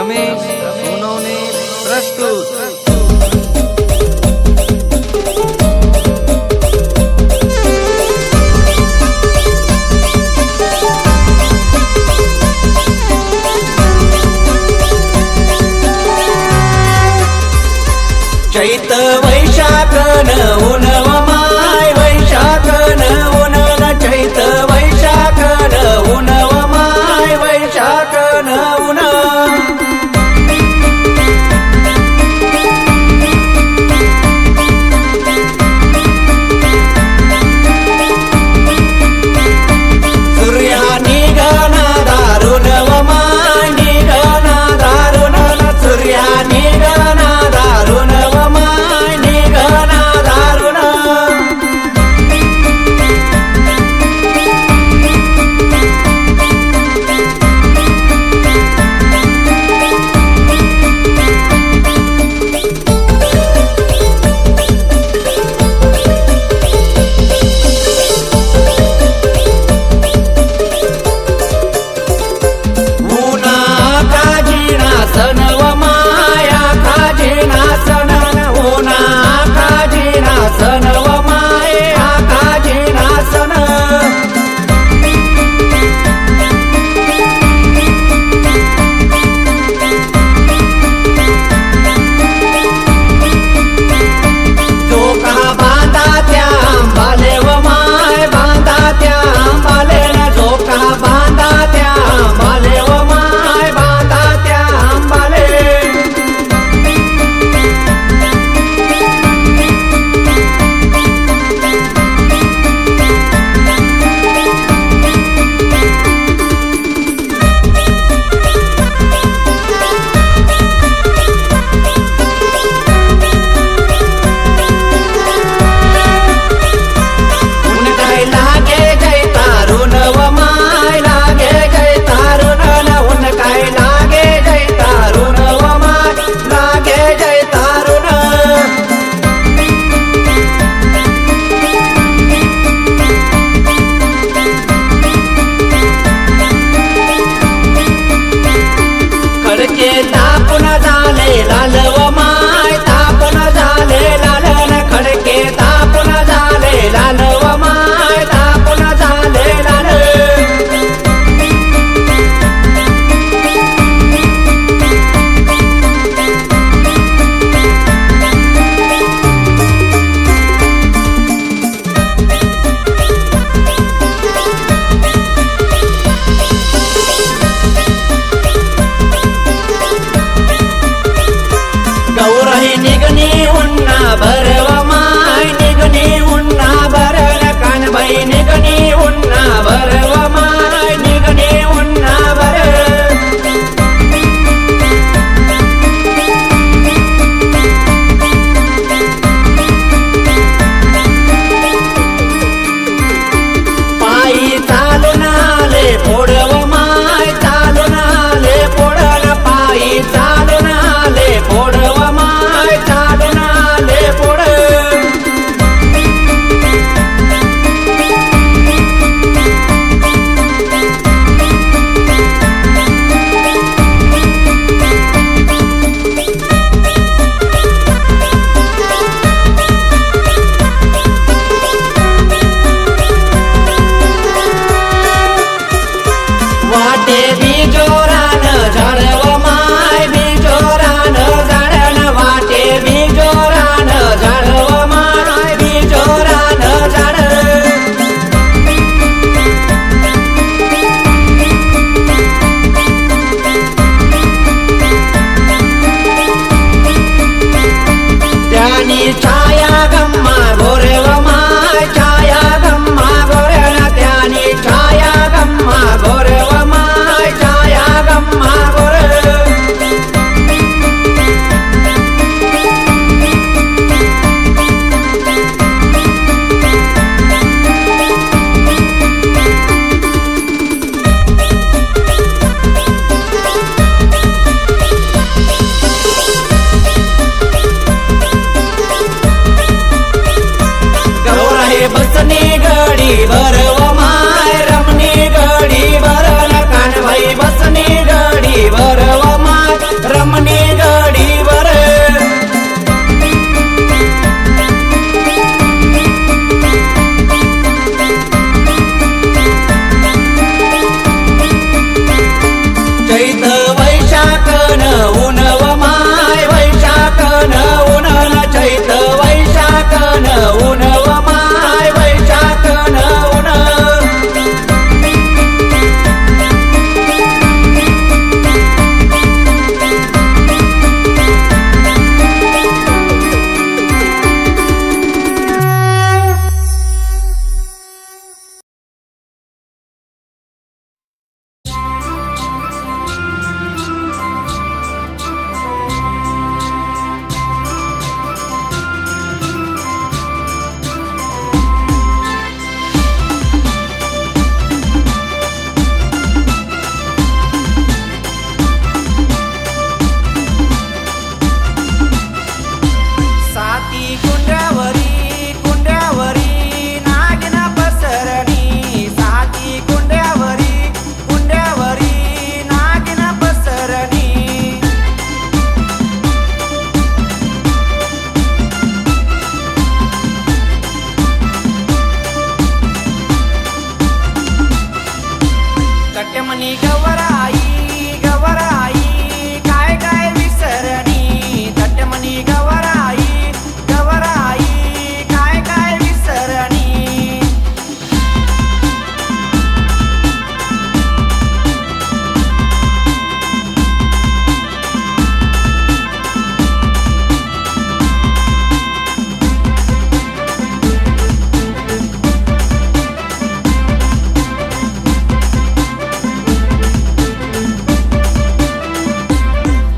रमेश सोनवणे प्रस्तुत। चैत वैशाखन उनव माय वैशाखन उनव चैत वैशाखन उनव माय वैशाखन उन सूर्या निघना दारुण व माय निघना दारुण सूर्या निघना दारुण व माय निघना दारुण खडके तापून झाले लाल व माय तापून झाले लाल खडके तापून झाले लाल व माय तापून झाले लाल गौरही निघणी उन्ना भरव माय निघणी उन्ना भरल कानबाई निघणी उन्ना भरव माय निघणी उन्ना भर पायी चालून आले फोडव माय चालून आले फोडल पायी चालून आले फोडव माय चालून आले फोड वाटे बिजोरान झाडव माय बिजोरान झाडन वाटे बिजोरान झाडव माय बिजोरान झाड त्यानी छाया गम्मा गोरेव माय छाया गम्मा गोरेन त्यानी छाया गम्मा गोरेव माय छाया गवराई गवराई काय काय विसरणी तटमनी गवराई गवराई काय काय विसरणी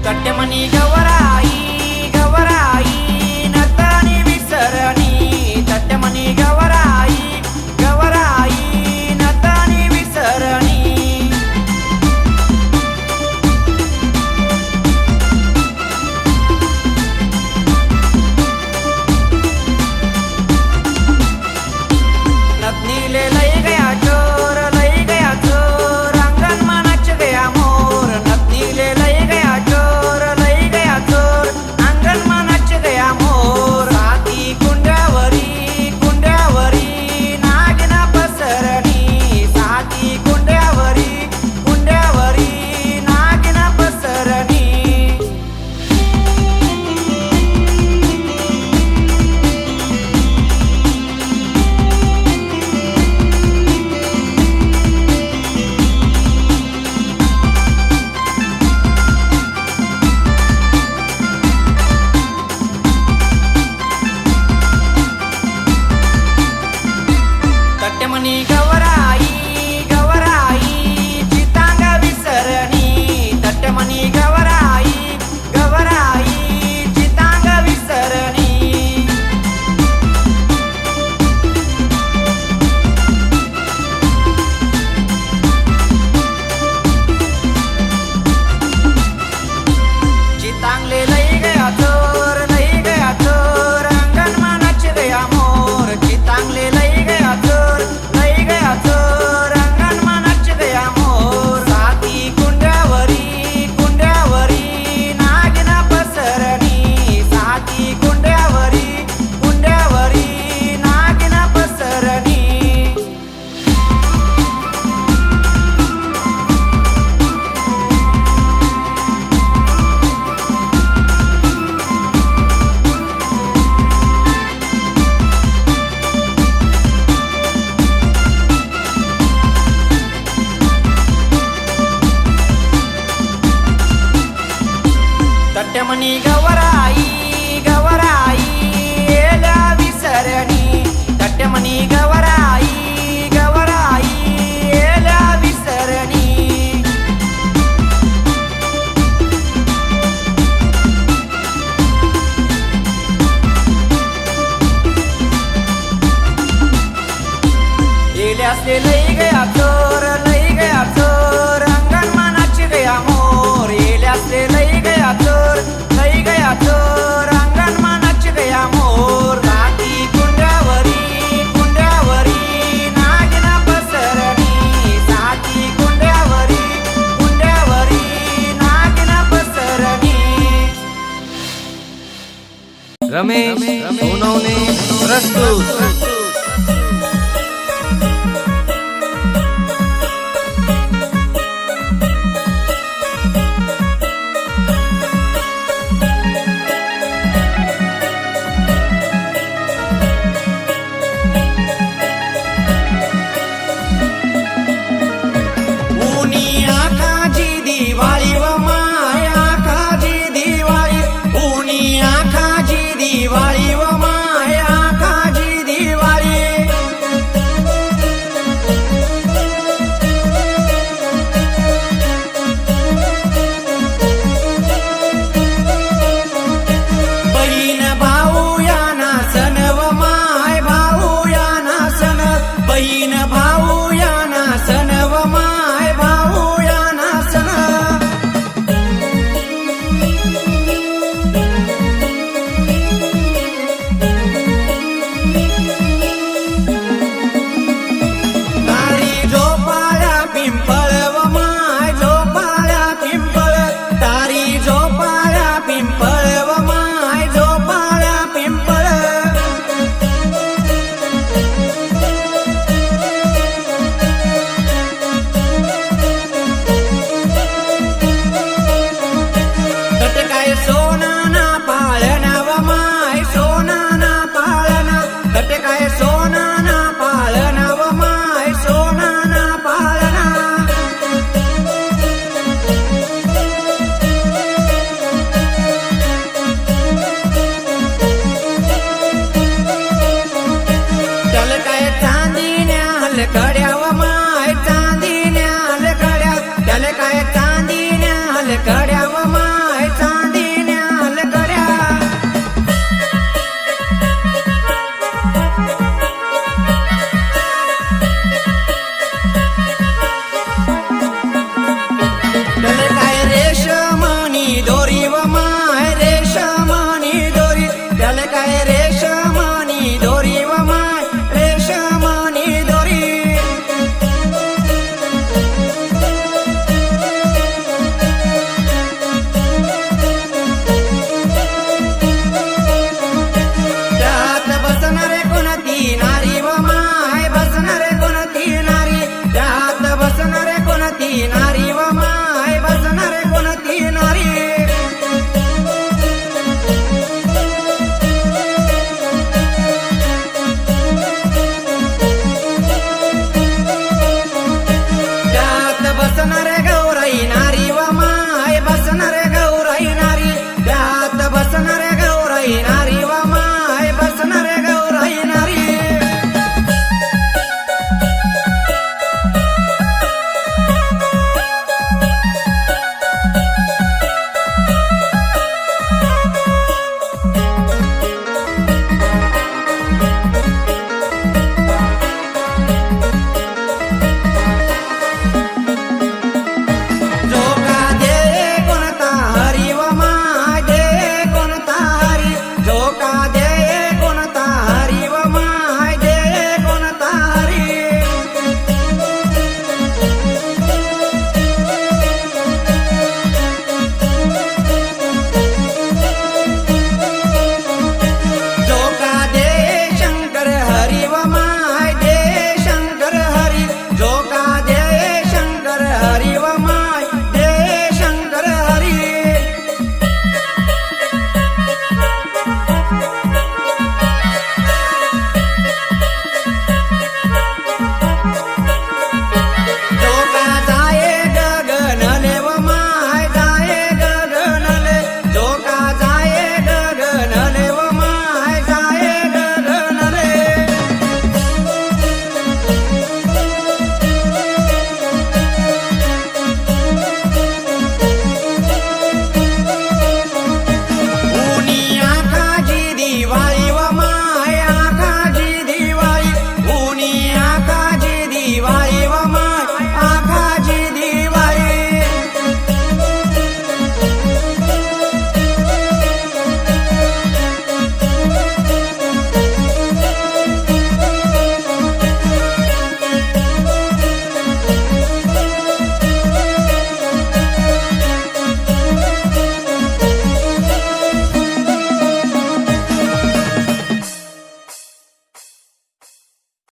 तटमनी गवराई गवराई नतनी विसरणी तटमनी गवराई गवराई नतनी विसरणी नतनीले लई गया चोर आंगन में नच गया मोर नतनीले लई गया चोर आंगन में नच गया मोर साती कुंड्यावरी नागिन पसरणी साती कुंड्यावरी नागिन पसरणी तटमनी गवराई गवराई चितांग विसरणी तटमनी गवराई गवराई चितांग विसरणी चितांगले लई गया चोर आंगन में नच गया मोर चितांगले लई गया चोर आंगन में नच गया मोर साती कुंड्यावरी नागिन पसरणी साती कुंड्यावरी नागिन पसरणी तटमनी गवराई एला विसरणी तटमनी गवराई एला विसरणी एल्यासे लई गया चोर आंगन में नच गया मोर एल्यासे लई गया चोर आंगन में नच गया मोर साती कुंड्यावरी नागिन पसरणी साती कुंड्यावरी नागिन पसरणी रमेश सोनवणे प्रस्तुत